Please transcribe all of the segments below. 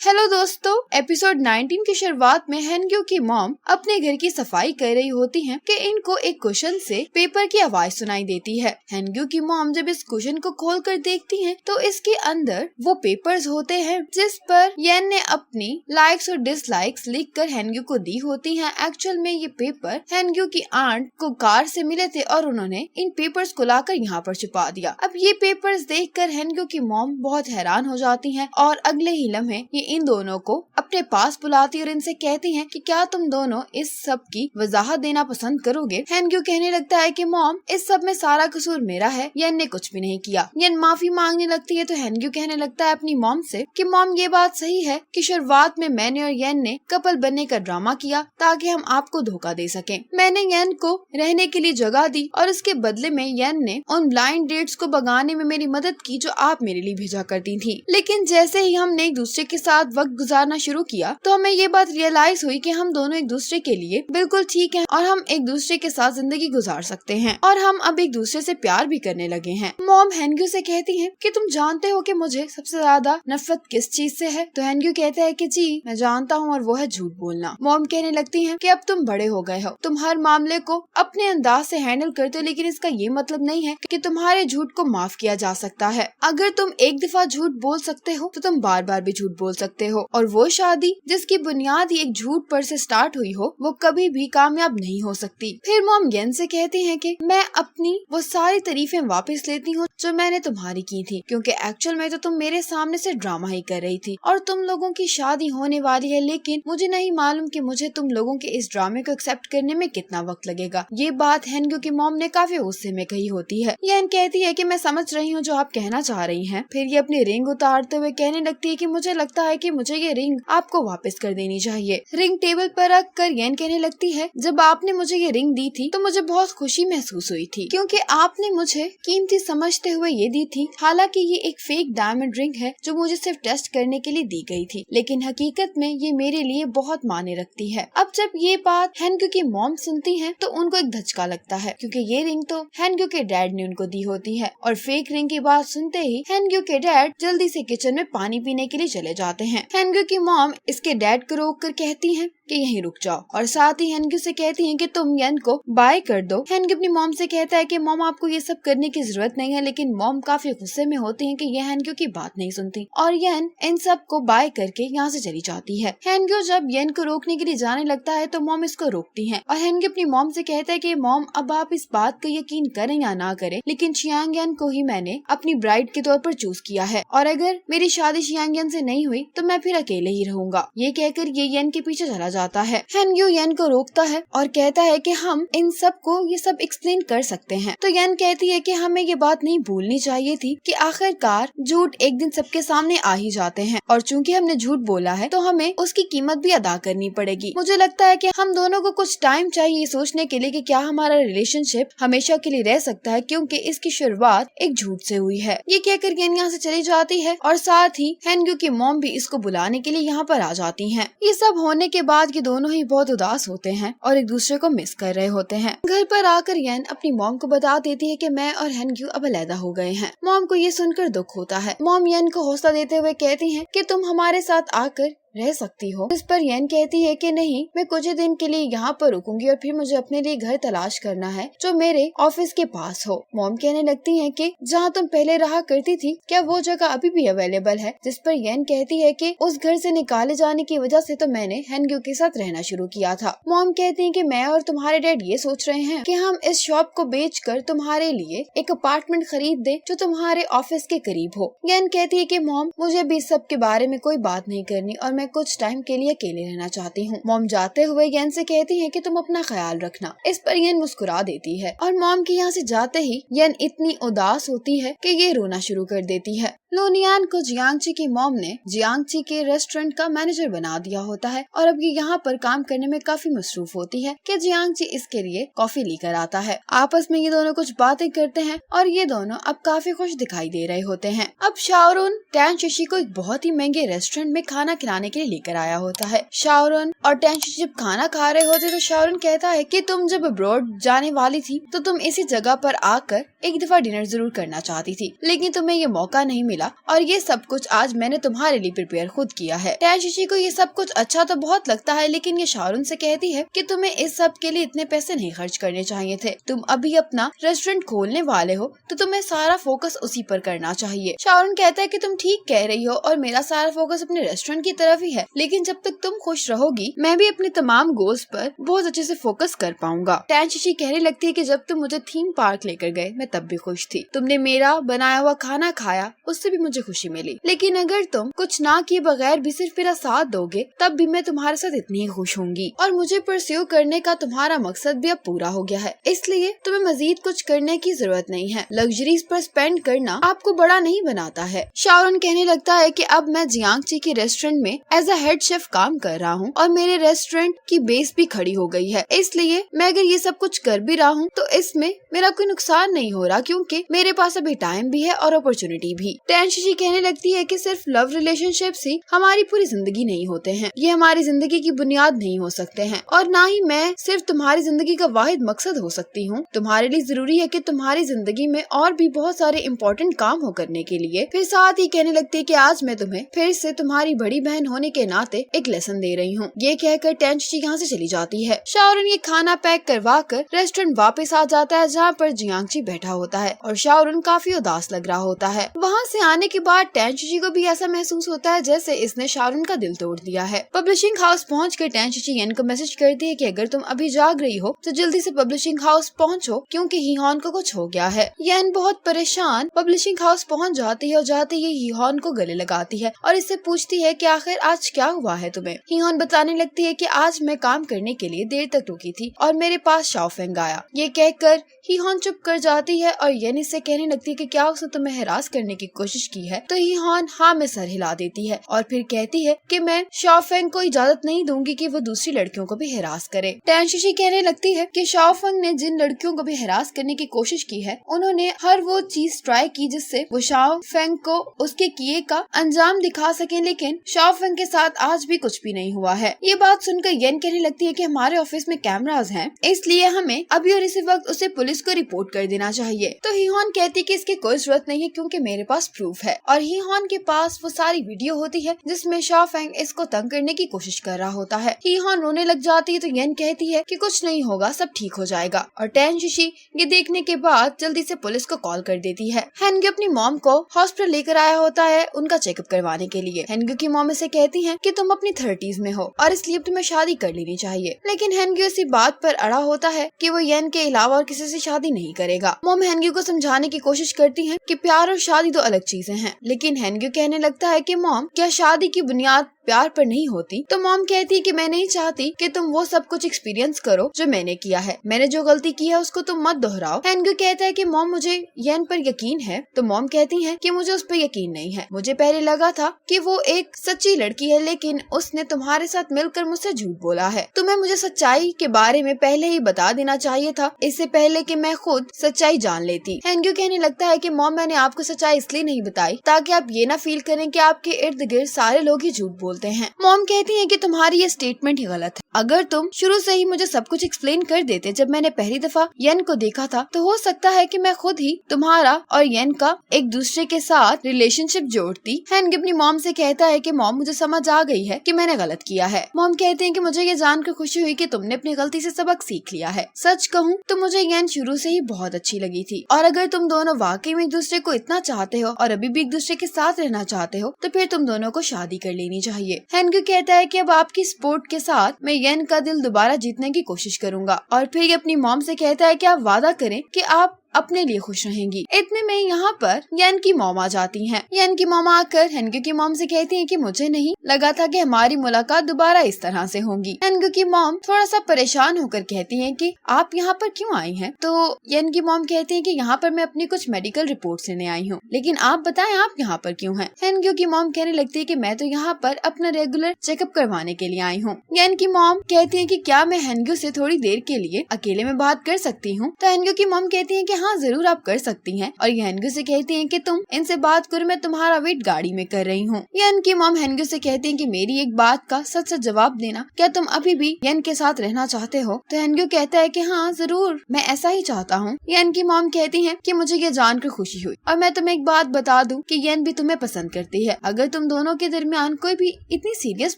Hello दोस्तों, episode 19 की शुरुआत में हेनग्यू की मॉम अपने घर की सफाई कर रही होती हैं कि इनको एक कुशन से पेपर की आवाज सुनाई देती है। हेनग्यू की मॉम जब इस कुशन को खोलकर देखती हैं तो इसके अंदर वो पेपर्स होते हैं जिस पर येन ने अपनी लाइक्स और डिसलाइक्स लिखकर हेनग्यू को दी होती हैं। एक्चुअल में ये पेपर हेनग्यू की आंट को कार से मिले थे और उन्होंने इन पेपर्स को लाकर यहाँ पर छुपा दिया। अब ये पेपर्स देखकर हेनग्यू की मॉम बहुत हैरान हो जाती हैं और अगले ही लम्हे ये इन दोनों को अपने पास बुलाती और इनसे कहती हैं कि क्या तुम दोनों इस सब की वजाहत देना पसंद करोगे। हेनग्यू कहने लगता है कि मॉम, इस सब में सारा कसूर मेरा है, येन ने कुछ भी नहीं किया। येन माफी मांगने लगती है तो हेनग्यू कहने लगता है अपनी मॉम से कि मॉम, ये बात सही है कि शुरुआत में मैंने और येन ने कपल बनने का ड्रामा किया ताकि हम आपको धोखा दे सकें। मैंने येन को रहने के लिए जगह दी और इसके बदले में येन ने उन ब्लाइंड डेट्स को भगाने में मेरी मदद की जो आप मेरे लिए भेजा करती थी। लेकिन जैसे ही हमने एक दूसरे के साथ वक्त गुजारना शुरू किया तो हमें ये बात रियलाइज हुई कि हम दोनों एक दूसरे के लिए बिल्कुल ठीक हैं और हम एक दूसरे के साथ जिंदगी गुजार सकते हैं और हम अब एक दूसरे से प्यार भी करने लगे हैं। मॉम हेनग्यू से कहती हैं कि तुम जानते हो कि मुझे सबसे ज्यादा नफरत किस चीज से है। तो हेनग्यू कहता है कि जी मैं जानता हूँ, और वो है झूठ बोलना। मॉम कहने लगती है कि अब तुम बड़े हो गए हो, तुम हर मामले को अपने अंदाज से हैंडल करते हो, लेकिन इसका ये मतलब नहीं है कि तुम्हारे झूठ को माफ किया जा सकता है। अगर तुम एक दफा झूठ बोल सकते हो तो तुम बार बार भी झूठ बोल सकते हो, और वो शादी जिसकी बुनियाद ही एक झूठ पर से स्टार्ट हुई हो वो कभी भी कामयाब नहीं हो सकती। फिर मॉम येन से कहती हैं कि मैं अपनी वो सारी तारीफें वापस लेती हूँ जो मैंने तुम्हारी की थी, क्योंकि एक्चुअल में तो तुम मेरे सामने से ड्रामा ही कर रही थी और तुम लोगों की शादी होने वाली है, लेकिन मुझे नहीं मालूम कि मुझे तुम लोगों के इस ड्रामे को एक्सेप्ट करने में कितना वक्त लगेगा। ये बात हेनग्यू की मॉम ने काफी गुस्से में कही होती है। येन कहती है कि मैं समझ रही हूँ जो आप कहना चाह रही हैं। फिर ये अपनी रिंग उतारते हुए कहने लगती है कि मुझे लगता है कि मुझे ये रिंग आपको वापस कर देनी चाहिए। रिंग टेबल पर रख कर येन कहने लगती है, जब आपने मुझे ये रिंग दी थी तो मुझे बहुत खुशी महसूस हुई थी, क्योंकि आपने मुझे कीमती समझते हुए ये दी थी। हालांकि ये एक फेक डायमंड रिंग है जो मुझे सिर्फ टेस्ट करने के लिए दी गई थी, लेकिन हकीकत में ये मेरे लिए बहुत मायने रखती है। अब जब ये बात हेनग्यू की मॉम सुनती है तो उनको एक धचका लगता है, क्योंकि ये रिंग तो हेनग्यू के डैड ने उनको दी होती है। और फेक रिंग की बात सुनते ही हेनग्यू के डैड जल्दी से किचन में पानी पीने के लिए चले जाते हैं। हेनग्यू की मॉम इसके डैड को रोक कर कहती हैं कि यहीं रुक जाओ, और साथ ही हेनग्यू से कहती हैं कि तुम येन को बाय कर दो। हेनग्यू अपनी मॉम से कहता है कि मॉम आपको ये सब करने की जरूरत नहीं है, लेकिन मॉम काफी गुस्से में होती हैं कि ये हेनग्यू की बात नहीं सुनती और येन इन सब को बाय करके यहाँ से चली जाती है। हेनग्यू जब येन को रोकने के लिए जाने लगता है तो मॉम इसको रोकती है और हेनग्यू अपनी मॉम से कहता है कि मॉम, अब आप इस बात का यकीन करें या ना करें, लेकिन शियांग येन को ही मैंने अपनी ब्राइड के तौर पर चूज किया है, और अगर मेरी शादी शियांग येन से नहीं हुई तो मैं फिर अकेले ही रहूंगा। ये कहकर ये येन के पीछे चला जाता है। हेनग्यू येन को रोकता है और कहता है कि हम इन सब को ये सब एक्सप्लेन कर सकते हैं। तो येन कहती है कि हमें ये बात नहीं भूलनी चाहिए थी कि आखिरकार झूठ एक दिन सबके सामने आ ही जाते हैं, और चूंकि हमने झूठ बोला है तो हमें उसकी कीमत भी अदा करनी पड़ेगी। मुझे लगता है कि हम दोनों को कुछ टाइम चाहिए सोचने के लिए कि क्या हमारा रिलेशनशिप हमेशा के लिए रह सकता है, क्योंकि इसकी शुरुआत एक झूठ से हुई है। ये कहकर येन यहाँ से चली जाती है और साथ ही हेनग्यू की मॉम भी इसको बुलाने के लिए यहाँ पर आ जाती हैं। ये सब होने के बाद ये दोनों ही बहुत उदास होते हैं और एक दूसरे को मिस कर रहे होते हैं। घर पर आकर येन अपनी मॉम को बता देती है कि मैं और हेनग्यू अब अलग हो गए हैं। मॉम को ये सुनकर दुख होता है। मॉम येन को हौसला देते हुए कहती हैं कि तुम हमारे साथ आकर रह सकती हो। इस पर येन कहती है कि नहीं, मैं कुछ ही दिन के लिए यहाँ पर रुकूंगी और फिर मुझे अपने लिए घर तलाश करना है जो मेरे ऑफिस के पास हो। मॉम कहने लगती है कि जहाँ तुम पहले रहा करती थी क्या वो जगह अभी भी अवेलेबल है। जिस पर येन कहती है कि उस घर से निकाले जाने की वजह से तो मैंने हेनग्यू के साथ रहना शुरू किया था। मॉम कहती है कि मैं और तुम्हारे डैड ये सोच रहे हैं कि हम इस शॉप को बेचकर तुम्हारे लिए एक अपार्टमेंट खरीद दे जो तुम्हारे ऑफिस के करीब हो। येन कहती है कि मॉम, मुझे भी सब के बारे में कोई बात नहीं करनी और मैं कुछ टाइम के लिए अकेले रहना चाहती हूँ। मॉम जाते हुए येन से कहती है कि तुम अपना ख्याल रखना। इस पर येन मुस्कुरा देती है और मॉम के यहाँ से जाते ही येन इतनी उदास होती है कि ये रोना शुरू कर देती है। लोनियान को जियांगची की मॉम ने जियांगची के रेस्टोरेंट का मैनेजर बना दिया होता है और अब ये यहाँ पर काम करने में काफी मसरूफ होती है कि जियांगची इसके लिए कॉफी लेकर आता है। आपस में ये दोनों कुछ बातें करते हैं और ये दोनों अब काफी खुश दिखाई दे रहे होते हैं। अब शाओरुन टैन शशि को एक बहुत ही महंगे रेस्टोरेंट में खाना खिलाने के लिए लेकर आया होता है। शाओरन और टेंशी जब खाना खा रहे होते तो शाओरन कहता है कि तुम जब अब्रॉड जाने वाली थी तो तुम इसी जगह पर आकर एक दफा डिनर जरूर करना चाहती थी, लेकिन तुम्हें ये मौका नहीं मिला और ये सब कुछ आज मैंने तुम्हारे लिए प्रिपेयर खुद किया है। टेंशी को ये सब कुछ अच्छा तो बहुत लगता है, लेकिन ये शाओरन से कहती है कि तुम्हें इस सब के लिए इतने पैसे नहीं खर्च करने चाहिए थे। तुम अभी अपना रेस्टोरेंट खोलने वाले हो तो तुम्हें सारा फोकस उसी पर करना चाहिए। शाओरन कहता है कि तुम ठीक कह रही हो और मेरा सारा फोकस अपने रेस्टोरेंट की तरफ ही है, लेकिन जब तक तुम खुश रहोगी मैं भी अपने तमाम गोल्स पर बहुत अच्छे से फोकस कर पाऊंगा। टेंशी कहने लगती है कि जब तुम मुझे थीम पार्क लेकर गए मैं तब भी खुश थी, तुमने मेरा बनाया हुआ खाना खाया उससे भी मुझे खुशी मिली, लेकिन अगर तुम कुछ ना किए बगैर भी सिर्फ मेरा साथ दोगे तब भी मैं तुम्हारे साथ इतनी ही खुश होंगी और मुझे परस्यू करने का तुम्हारा मकसद भी अब पूरा हो गया है, इसलिए तुम्हें मजीद कुछ करने की जरूरत नहीं है। लग्जरीज पर स्पेंड करना आपको बड़ा नहीं बनाता है। शाओरन कहने लगता है कि अब मैं जियांगची के रेस्टोरेंट में एज अ हेड शेफ काम कर रहा हूँ और मेरे रेस्टोरेंट की बेस भी खड़ी हो गई है, इसलिए मैं अगर ये सब कुछ कर भी रहा हूँ तो इसमें मेरा कोई नुकसान नहीं हो रहा क्योंकि मेरे पास अभी टाइम भी है और अपॉर्चुनिटी भी। टेंशी कहने लगती है कि सिर्फ लव रिलेशनशिप्स ही हमारी पूरी जिंदगी नहीं होते हैं, ये हमारी जिंदगी की बुनियाद नहीं हो सकते हैं और ना ही मैं सिर्फ तुम्हारी जिंदगी का वाहिद मकसद हो सकती हूँ। तुम्हारे लिए जरूरी है कि तुम्हारी जिंदगी में और भी बहुत सारे इम्पोर्टेंट काम हो करने के लिए। फिर साथ ही कहने लगती है कि आज मैं तुम्हें फिर से तुम्हारी बड़ी बहन होने के नाते एक लेसन दे रही हूँ। ये कहकर टेंशी यहाँ से चली जाती है। शाओरन ये खाना पैक करवा कर रेस्टोरेंट वापस आ जाता है जहाँ पर जियांगची बैठा होता है और शाओरन काफी उदास लग रहा होता है। वहाँ से आने के बाद टेंशी को भी ऐसा महसूस होता है जैसे इसने शाओरन का दिल तोड़ दिया है। पब्लिशिंग हाउस पहुँच कर टेंशी येन को मैसेज करती है कि अगर तुम अभी जाग रही हो तो जल्दी से पब्लिशिंग हाउस पहुँचो क्योंकि हीहॉन को कुछ हो गया है। येन बहुत परेशान पब्लिशिंग हाउस पहुँच जाती है और जाते ही हीहॉन को गले लगाती है और इससे पूछती है कि आखिर आज क्या हुआ है तुम्हें। हीहॉन बताने लगती है कि आज मैं काम करने के लिए देर तक रुकी थी और मेरे पास शाओफेंग आया। ये कहकर हीहॉन चुप कर जाती है और येन इससे कहने लगती है कि क्या उसने तुम्हें हरास करने की कोशिश की है, तो हीहॉन हाँ में सर हिला देती है और फिर कहती है कि मैं शाओफेंग को इजाजत नहीं दूंगी कि वो दूसरी लड़कियों को भी हरास करे। टेंशी कहने लगती है कि शाओफेंग ने जिन लड़कियों को भी हरास करने की कोशिश की है उन्होंने हर वो चीज ट्राई की जिससे वो शाओफेंग को उसके किए का अंजाम दिखा सके, लेकिन शाओफेंग के साथ आज भी कुछ भी नहीं हुआ है। ये बात सुनकर येन कहने लगती है कि हमारे ऑफिस में कैमरास हैं, इसलिए हमें अभी और इसी वक्त उसे पुलिस को रिपोर्ट कर देना चाहिए। तो हीहॉन कहती है कि इसकी कोई जरूरत नहीं है क्योंकि मेरे पास प्रूफ है और हीहॉन के पास वो सारी वीडियो होती है जिसमें शाओफेंग इसको तंग करने की कोशिश कर रहा होता है। हीहॉन रोने लग जाती है तो येन कहती है कि कुछ नहीं होगा, सब ठीक हो जाएगा और टेंशी ये देखने के बाद जल्दी से पुलिस को कॉल कर देती है। हेनग्यू अपनी मॉम को हॉस्पिटल लेकर आया होता है उनका चेकअप करवाने के लिए। हेनग्यू की मॉम इसे कहती है कि तुम अपनी 30s में हो और इसलिए तुम्हें शादी कर लेनी चाहिए, लेकिन हेनग्यू इसी बात पर अड़ा होता है कि वो येन के अलावा और किसी से शादी नहीं करेगा। मॉम हेनग्यू को समझाने की कोशिश करती है कि प्यार और शादी दो अलग चीजें हैं, लेकिन हेनग्यू कहने लगता है कि मॉम क्या शादी की बुनियाद प्यार पर नहीं होती। तो मॉम कहती है कि मैं नहीं चाहती कि तुम वो सब कुछ एक्सपीरियंस करो जो मैंने किया है, मैंने जो गलती की है उसको तुम मत दोहराओ। हेनग्यू कहता है कि मॉम मुझे येन पर यकीन है, तो मॉम कहती है कि मुझे उस पर यकीन नहीं है। मुझे पहले लगा था कि वो एक सच्ची लड़की है, लेकिन उसने तुम्हारे साथ मिलकर मुझसे झूठ बोला है। तुम्हें मुझे सच्चाई के बारे में पहले ही बता देना चाहिए था, इससे पहले कि मैं खुद सच्चाई जान लेती। हेनग्यू कहने लगता है कि मॉम मैंने आपको सच्चाई इसलिए नहीं बताई ताकि आप ये ना फील करें कि आपके इर्द गिर्द सारे लोग ही झूठ बोलते हैं। मॉम कहती है कि तुम्हारी ये स्टेटमेंट ही गलत है। अगर तुम शुरू से ही मुझे सब कुछ एक्सप्लेन कर देते जब मैंने पहली दफा येन को देखा था, तो हो सकता है कि मैं खुद ही तुम्हारा और येन का एक दूसरे के साथ रिलेशनशिप जोड़ती। हेनग्यू अपनी मॉम से कहता है कि मॉम मुझे समझ आ गई है कि मैंने गलत किया है। मॉम कहते हैं कि मुझे ये जानकर खुशी हुई कि तुमने अपनी गलती से सबक सीख लिया है। सच कहूँ तो मुझे येन शुरू से ही बहुत अच्छी लगी थी और अगर तुम दोनों वाकई में एक दूसरे को इतना चाहते हो और अभी भी एक दूसरे के साथ रहना चाहते हो तो फिर तुम दोनों को शादी कर लेनी चाहिए। हेनग्यू कहता है कि अब आपकी सपोर्ट के साथ मैं येन का दिल दोबारा जीतने की कोशिश करूंगा और फिर ये अपनी मॉम से कहता है कि आप वादा करें कि आप अपने लिए खुश रहेंगी। इतने में यहाँ पर येन की मॉम आ जाती हैं। येन की मॉम आकर हेनग्यू की मॉम से कहती हैं कि मुझे नहीं लगा था कि हमारी मुलाकात दोबारा इस तरह से होगी। हेनग्यू की मॉम थोड़ा सा परेशान होकर कहती हैं कि आप यहाँ पर क्यों आई हैं? तो येन की मॉम कहती है कि यहाँ पर मैं अपनी कुछ मेडिकल रिपोर्ट लेने आई हूँ, लेकिन आप बताएं आप यहाँ पर क्यों हैं? हेनग्यू की मॉम कहने लगती है कि मैं तो यहाँ पर अपना रेगुलर चेकअप करवाने के लिए आई हूँ। येन की मॉम कहती है कि क्या मैं हेनग्यू से थोड़ी देर के लिए अकेले में बात कर सकती हूँ? तो हेनग्यू की मॉम कहती है कि हाँ जरूर आप कर सकती हैं। और ये हेनग्यू से कहती हैं कि तुम इनसे बात करो, मैं तुम्हारा वेट गाड़ी में कर रही हूँ। यन की मॉम हेनग्यू से कहती हैं कि मेरी एक बात का सच सच जवाब देना, क्या तुम अभी भी यन के साथ रहना चाहते हो? तो हेनग्यू कहता है कि हाँ जरूर, मैं ऐसा ही चाहता हूँ। यन की मॉम कहती है कि मुझे ये जानकर खुशी हुई, और मैं तुम्हें एक बात बता दूं कि यन भी तुम्हें पसंद करती है। अगर तुम दोनों के दरमियान कोई भी इतनी सीरियस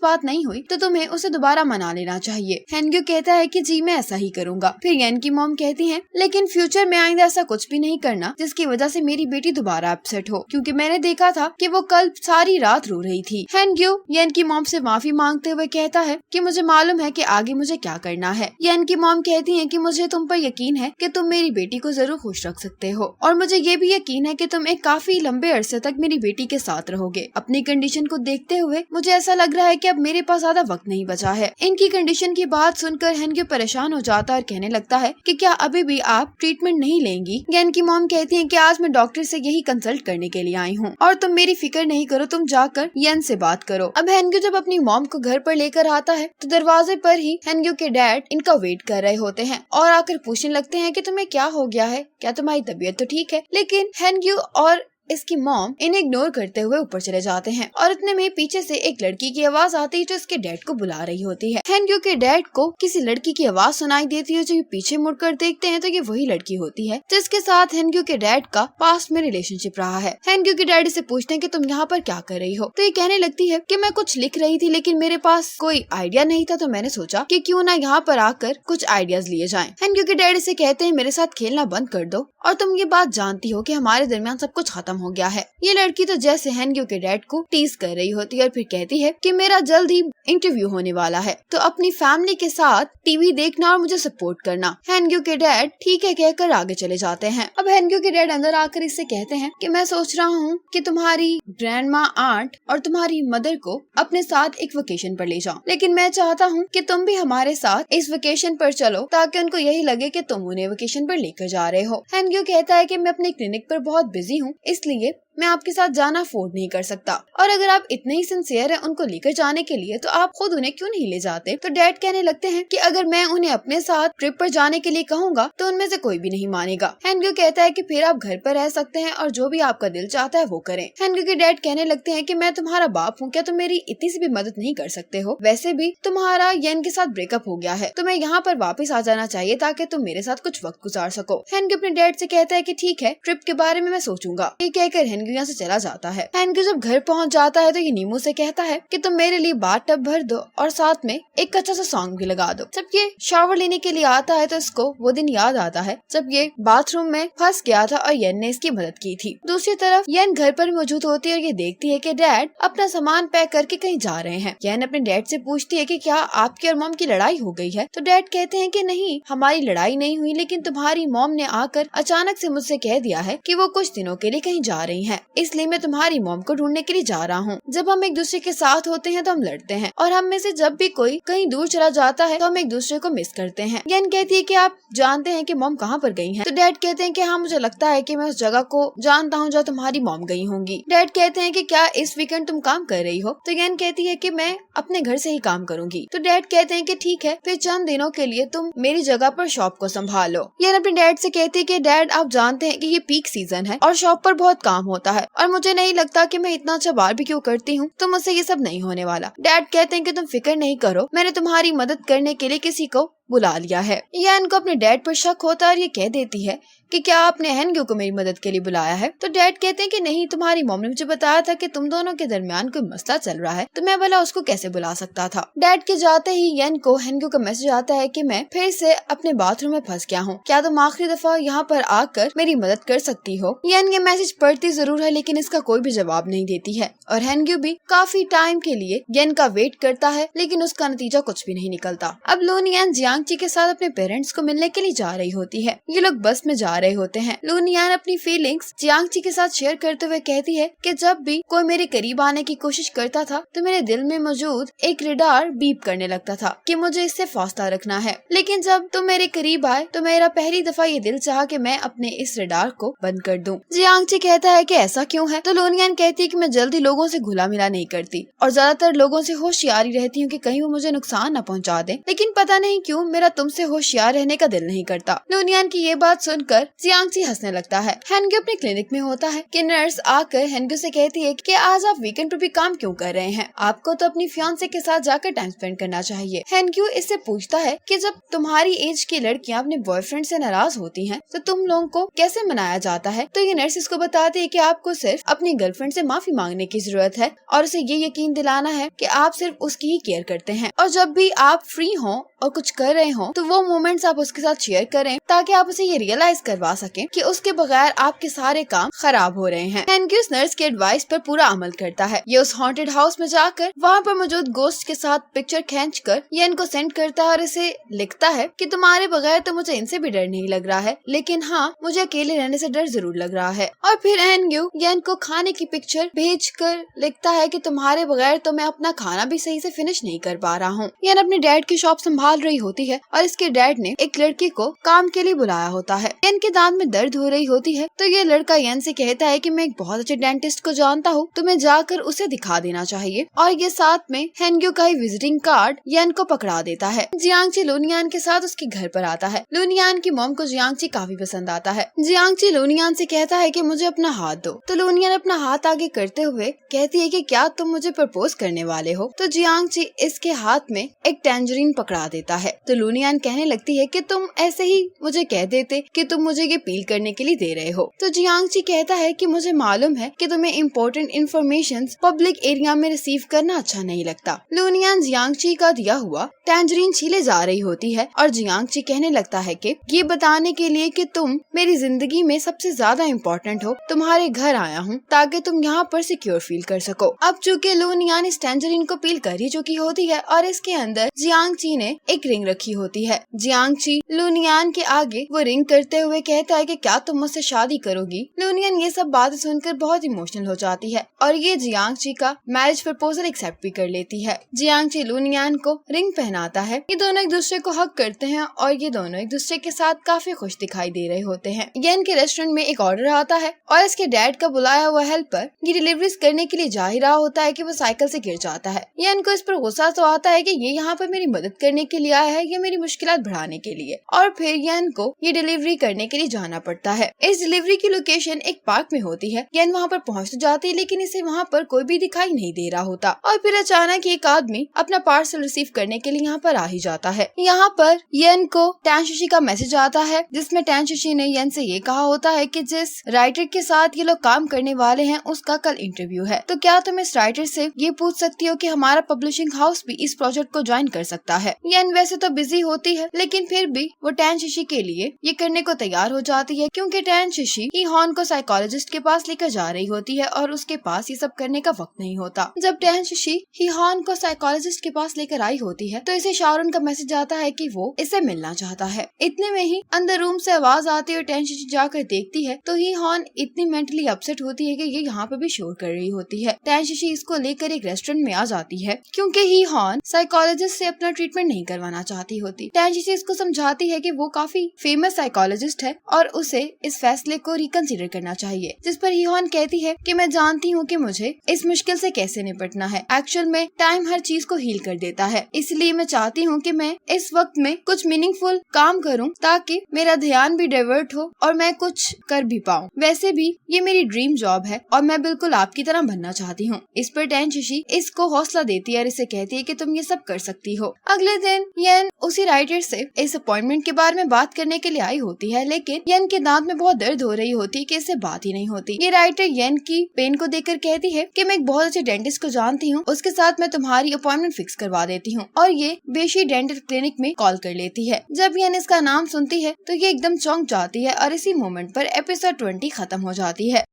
बात नहीं हुई तो तुम्हें उसे दोबारा मना लेना चाहिए। हेनग्यू कहता है कि जी मैं ऐसा ही करूँगा। फिर यन की मॉम कहती है लेकिन फ्यूचर में आइंदा ऐसा कुछ भी नहीं करना जिसकी वजह से मेरी बेटी दोबारा अपसेट हो, क्योंकि मैंने देखा था कि वो कल सारी रात रो रही थी। हेनग्यू यन की मॉम से माफी मांगते हुए कहता है कि मुझे मालूम है कि आगे मुझे क्या करना है। यन की मॉम कहती है कि मुझे तुम पर यकीन है कि तुम मेरी बेटी को जरूर खुश रख सकते हो, और मुझे ये भी यकीन है कि तुम एक काफी लंबे अरसे तक मेरी बेटी के साथ रहोगे। अपनी कंडीशन को देखते हुए मुझे ऐसा लग रहा है कि अब मेरे पास ज्यादा वक्त नहीं बचा है। इनकी कंडीशन की बात सुनकर हेनग्यू परेशान हो जाता है और कहने लगता है कि क्या अभी भी आप ट्रीटमेंट नहीं लेंगी? यन की मॉम कहती है कि आज मैं डॉक्टर से यही कंसल्ट करने के लिए आई हूँ, और तुम मेरी फिक्र नहीं करो, तुम जाकर यन से बात करो। अब हेनग्यू जब अपनी मॉम को घर पर लेकर आता है तो दरवाजे पर ही हेनग्यू के डैड इनका वेट कर रहे होते हैं और आकर पूछने लगते हैं कि तुम्हें क्या हो गया है, क्या तुम्हारी तबीयत तो ठीक है? लेकिन हेनग्यू और इसकी मॉम इन्हें इग्नोर करते हुए ऊपर चले जाते हैं, और इतने में पीछे से एक लड़की की आवाज आती है जो इसके डैड को बुला रही होती है। हेनग्यू के डैड को किसी लड़की की आवाज सुनाई देती है, जो पीछे मुड़कर देखते हैं तो ये वही लड़की होती है जिसके साथ हेनग्यू के डैड का पास्ट में रिलेशनशिप रहा है। हेनग्यू के डैड से पूछते हैं कि तुम यहाँ पर क्या कर रही हो? तो ये कहने लगती है कि मैं कुछ लिख रही थी, लेकिन मेरे पास कोई आइडिया नहीं था, तो मैंने सोचा कि क्यों ना यहाँ पर आकर कुछ आइडियाज लिए जाएं। हेनग्यू के डैड से कहते हैं मेरे साथ खेलना बंद कर दो, और तुम ये बात जानती हो कि हमारे दरमियान सब कुछ खत्म हो गया है। ये लड़की तो जैसे हेनग्यू के डैड को टीज कर रही होती है और फिर कहती है कि मेरा जल्द ही इंटरव्यू होने वाला है, तो अपनी फैमिली के साथ टीवी देखना और मुझे सपोर्ट करना। हेनग्यू के डैड ठीक है कहकर आगे चले जाते हैं। अब हेनग्यू के डैड अंदर आकर इससे कहते हैं कि मैं सोच रहा हूँ कि तुम्हारी ग्रैंडमा आंट और तुम्हारी मदर को अपने साथ एक वेकेशन पर ले जाऊं, लेकिन मैं चाहता हूँ कि तुम भी हमारे साथ इस वेकेशन पर चलो, ताकि उनको यही लगे कि तुम उन्हें वेकेशन पर लेकर जा रहे हो। हेनग्यू कहता है कि मैं अपने क्लिनिक पर बहुत बिजी हूँ, इसलिए मैं आपके साथ जाना अफोर्ड नहीं कर सकता, और अगर आप इतने ही सिंसियर हैं उनको लेकर जाने के लिए तो आप खुद उन्हें क्यों नहीं ले जाते? तो डैड कहने लगते हैं कि अगर मैं उन्हें अपने साथ ट्रिप पर जाने के लिए कहूँगा तो उनमें से कोई भी नहीं मानेगा। हेनग्यू कहता है कि फिर आप घर पर रह सकते हैं और जो भी आपका दिल चाहता है वो करें। हेनग्यू के डैड कहने लगते हैं कि मैं तुम्हारा बाप हूँ, क्या तुम मेरी इतनी सी भी मदद नहीं कर सकते हो? वैसे भी तुम्हारा यन के साथ ब्रेकअप हो गया है, तुम्हें यहाँ पर वापस आ जाना चाहिए ताकि तुम मेरे साथ कुछ वक्त गुजार सको। हेनग्यू अपने डैड से कहता है कि ठीक है, ट्रिप के बारे में मैं सोचूंगा। ये कहकर हेनग्यू यहाँ से चला जाता है। हेनग्यू जब घर पहुंच जाता है तो ये नीमू से कहता है कि तुम मेरे लिए बाथ टब भर दो और साथ में एक अच्छा सा सॉन्ग भी लगा दो। जब ये शावर लेने के लिए आता है तो इसको वो दिन याद आता है जब ये बाथरूम में फंस गया था और यन ने इसकी मदद की थी। दूसरी तरफ यन घर पर मौजूद होती है और ये देखती है कि डैड अपना सामान पैक करके कहीं जा रहे हैं। यन अपने डैड से पूछती है कि क्या आपकी और मॉम की लड़ाई हो गई है? तो डैड कहते हैं कि नहीं, हमारी लड़ाई नहीं हुई, लेकिन तुम्हारी मॉम ने आकर अचानक से मुझसे कह दिया है कि वो कुछ दिनों के लिए कहीं जा रही है, इसलिए मैं तुम्हारी मॉम को ढूंढने के लिए जा रहा हूँ। जब हम एक दूसरे के साथ होते हैं तो हम लड़ते हैं, और हम में से जब भी कोई कहीं दूर चला जाता है तो हम एक दूसरे को मिस करते हैं। यन कहती है कि आप जानते हैं कि मॉम कहाँ पर गई हैं? तो डैड कहते हैं कि हाँ, मुझे लगता है कि मैं उस जगह को जानता हूँ जहाँ तुम्हारी मॉम गई होंगी। डैड कहते हैं कि क्या इस वीकेंड तुम काम कर रही हो? तो यन कहती है कि मैं अपने घर से ही काम करूंगी। तो डैड कहते हैं कि ठीक है, फिर चंद दिनों के लिए तुम मेरी जगह पर शॉप को संभालो। यन अपने डैड से कहती है कि डैड आप जानते हैं कि ये पीक सीजन है और शॉप पर बहुत काम होता है, और मुझे नहीं लगता कि मैं इतना अच्छा बारबेक्यू करती हूँ, तो मुझसे ये सब नहीं होने वाला। डैड कहते हैं कि तुम फिक्र नहीं करो, मैंने तुम्हारी मदद करने के लिए किसी को बुला लिया है। यन को अपने डैड पर शक होता है और ये कह देती है कि क्या आपने हेनग्यू को मेरी मदद के लिए बुलाया है? तो डैड कहते हैं कि नहीं, तुम्हारी मॉम ने मुझे बताया था कि तुम दोनों के दरमियान कोई मसला चल रहा है, तो मैं भला उसको कैसे बुला सकता था। डैड के जाते ही यन को हेनग्यू का मैसेज आता है कि मैं फिर से अपने बाथरूम में फंस गया हूँ, क्या तुम आखिरी दफा यहाँ पर आकर मेरी मदद कर सकती हो? यन ये मैसेज पढ़ती जरूर है लेकिन इसका कोई भी जवाब नहीं देती है, और हेनग्यू भी काफी टाइम के लिए यन का वेट करता है लेकिन उसका नतीजा कुछ भी नहीं निकलता। अब लूनियान जियांगची के साथ अपने पेरेंट्स को मिलने के लिए जा रही होती है। ये लोग बस में जा रहे होते हैं। लूनियान अपनी फीलिंग्स जियांगची के साथ शेयर करते हुए कहती है कि जब भी कोई मेरे करीब आने की कोशिश करता था तो मेरे दिल में मौजूद एक रडार बीप करने लगता था कि मुझे इससे फासला रखना है, लेकिन जब तुम मेरे करीब आए तो मेरा पहली दफा ये दिल चाहा कि मैं अपने इस रडार को बंद कर दूं। जियांगची कहता है कि ऐसा क्यों है? तो लूनियान कहती है कि मैं जल्दी लोगों से घुला मिला नहीं करती और ज्यादातर लोगों से होशियारी रहती हूँ कि कहीं वो मुझे नुकसान न पहुँचा दे, लेकिन पता नहीं क्यों मेरा तुमसे होशियार रहने का दिल नहीं करता। लुनियान की ये बात सुनकर जियांगची हंसने लगता है। हेनग्यू अपने क्लिनिक में होता है कि नर्स आकर हेनग्यू से कहती है कि आज आप वीकेंड पर भी काम क्यों कर रहे हैं, आपको तो अपनी फियांसे के साथ जाकर टाइम स्पेंड करना चाहिए। हेनग्यू इससे पूछता है कि जब तुम्हारी एज की लड़कियां अपने बॉयफ्रेंड से नाराज होती हैं तो तुम लोगों को कैसे मनाया जाता है। तो ये नर्स इसको बताती है कि आपको सिर्फ अपनी गर्लफ्रेंड से माफी मांगने की जरूरत है और उसे ये यकीन दिलाना है कि आप सिर्फ उसकी ही केयर करते हैं और जब भी आप फ्री हो और कुछ कर रहे हो तो वो मोमेंट्स आप उसके साथ शेयर करें ताकि आप उसे ये रियलाइज करवा सकें कि उसके बगैर आपके सारे काम खराब हो रहे हैं। हेनग्यू नर्स के एडवाइस पर पूरा अमल करता है। ये उस हॉन्टेड हाउस में जाकर वहाँ पर मौजूद गोस्ट के साथ पिक्चर खींचकर येन को सेंड करता है और इसे लिखता है कि तुम्हारे बगैर तो मुझे इनसे भी डर नहीं लग रहा है, लेकिन हाँ मुझे अकेले रहने से डर जरूर लग रहा है। और फिर हेनग्यू येन को खाने की पिक्चर भेजकर लिखता है कि तुम्हारे बगैर तो मैं अपना खाना भी सही से फिनिश नहीं कर पा रहा हूँ। येन अपने डैड की शॉप संभाल रही होती है और इसके डैड ने एक लड़की को काम के लिए बुलाया होता है। येन के दांत में दर्द हो रही होती है तो ये लड़का येन से कहता है कि मैं एक बहुत अच्छे डेंटिस्ट को जानता हूँ, तुम्हें जाकर उसे दिखा देना चाहिए। और ये साथ में हेनग्यू का ही विजिटिंग कार्ड येन को पकड़ा देता है। जियांगची लुनियान के साथ उसके घर पर आता है। लुनियान की मॉम को जियांगची काफी पसंद आता है। जियांगची लुनियान से कहता है कि मुझे अपना हाथ दो, तो लुनियान अपना हाथ आगे करते हुए कहती है कि क्या तुम मुझे प्रपोज करने वाले हो। तो जियांगची इसके हाथ में एक टैंजरीन पकड़ा देता है। तो लुनियान कहने लगती है कि तुम ऐसे ही मुझे कह देते कि तुम मुझे ये पील करने के लिए दे रहे हो। तो जियांगची कहता है कि मुझे मालूम है कि तुम्हें इम्पोर्टेंट इन्फॉर्मेशन पब्लिक एरिया में रिसीव करना अच्छा नहीं लगता। लुनियान जियांगची का दिया हुआ टैंजरीन छीले जा रही होती है और जियांगची कहने लगता है कि ये बताने के लिए कि तुम मेरी जिंदगी में सबसे ज्यादा इम्पोर्टेंट हो, तुम्हारे घर आया हूँ ताकि तुम यहाँ पर सिक्योर फील कर सको। अब चूँकि लुनियान इस टैंजरीन को पील कर ही चुकी होती है और इसके अंदर जियांगची ने एक रिंग रखी होती है। जियांगची लुनियान के आगे वो रिंग करते हुए कहता है कि क्या तुम मुझसे शादी करोगी। लुनियान ये सब बातें सुनकर बहुत इमोशनल हो जाती है और ये जियांगची का मैरिज प्रपोजल एक्सेप्ट भी कर लेती है। जियांगची लुनियान को रिंग पहनाता है। ये दोनों एक दूसरे को हक करते हैं और ये दोनों एक दूसरे के साथ काफी खुश दिखाई दे रहे होते हैं। येन के रेस्टोरेंट में एक ऑर्डर आता है और इसके डैड का बुलाया हुआ हेल्पर ये डिलीवरीज करने के लिए जा ही रहा होता है कि वो साइकिल से गिर जाता है। येन को इस पर गुस्सा तो आता है कि ये यहाँ पर मेरी मदद करने के लिए आया है या मेरी मुश्किलात बढ़ाने के लिए, और फिर येन को ये डिलीवरी करने के लिए जाना पड़ता है। इस डिलीवरी की लोकेशन एक पार्क में होती है। येन वहाँ पर पहुँच तो जाती है लेकिन इसे वहाँ पर कोई भी दिखाई नहीं दे रहा होता और फिर अचानक एक आदमी अपना पार्सल रिसीव करने के लिए यहाँ पर आ ही जाता है। यहाँ पर येन को टैनशिशी का मैसेज आता है जिसमें टैनशिशी ने येन से ये कहा होता है कि जिस राइटर के साथ ये लोग काम करने वाले हैं उसका कल इंटरव्यू है, तो क्या तुम इस राइटर से ये पूछ सकती हो कि हमारा पब्लिशिंग हाउस भी इस प्रोजेक्ट को ज्वाइन कर सकता है। येन वैसे तो बिजी होती है लेकिन फिर भी वो टैनशिशी के लिए ये करने को तैयार हो जाती है क्योंकि टैनशिशी ही हॉन को साइकोलॉजिस्ट के पास लेकर जा रही होती है और उसके पास ये सब करने का वक्त नहीं होता। जब टैनशिशी ही हॉन को साइकोलॉजिस्ट के पास लेकर आई होती है तो इसे शारून का मैसेज आता है कि वो इसे मिलना चाहता है। इतने में ही अंदर रूम से आवाज आती है और टैनशिशी जाकर देखती है तो ही हॉन इतनी मेंटली अपसेट होती है कि ये यहाँ पे भी शोर कर रही होती है। टैनशिशी इसको लेकर एक रेस्टोरेंट में आ जाती है क्योंकि ही हॉन साइकोलॉजिस्ट से अपना ट्रीटमेंट नहीं करवाना चाहती होती। टैनशिशी इसको समझाती है कि वो काफी फेमस साइकोलॉजिस्ट है और उसे इस फैसले को रिकंसीडर करना चाहिए, जिस पर ही हॉन कहती है कि मैं जानती हूँ कि मुझे इस मुश्किल से कैसे निपटना है। एक्चुअल में टाइम हर चीज को हील कर देता है, इसलिए मैं चाहती हूँ कि मैं इस वक्त में कुछ मीनिंगफुल काम करूँ ताकि मेरा ध्यान भी डाइवर्ट हो और मैं कुछ कर भी पाऊँ। वैसे भी ये मेरी ड्रीम जॉब है और मैं बिल्कुल आपकी तरह बनना चाहती हूँ। इस पर टैनशिशी इसको हौसला देती है और इसे कहती है कि तुम ये सब कर सकती हो। अगले दिन येन उसी राइटर से इस अपॉइंटमेंट के बारे में बात करने के लिए आई होती है लेकिन येन के दांत में बहुत दर्द हो रही होती है कि इससे बात ही नहीं होती। ये राइटर येन की पेन को देखकर कहती है कि मैं एक बहुत अच्छे डेंटिस्ट को जानती हूँ, उसके साथ मैं तुम्हारी अपॉइंटमेंट फिक्स करवा देती हूँ, और ये बेशी डेंटल क्लिनिक में कॉल कर लेती है। जब येन इसका नाम सुनती है तो ये एकदम चौंक जाती है और इसी मोमेंट पर एपिसोड 20 खत्म हो जाती है।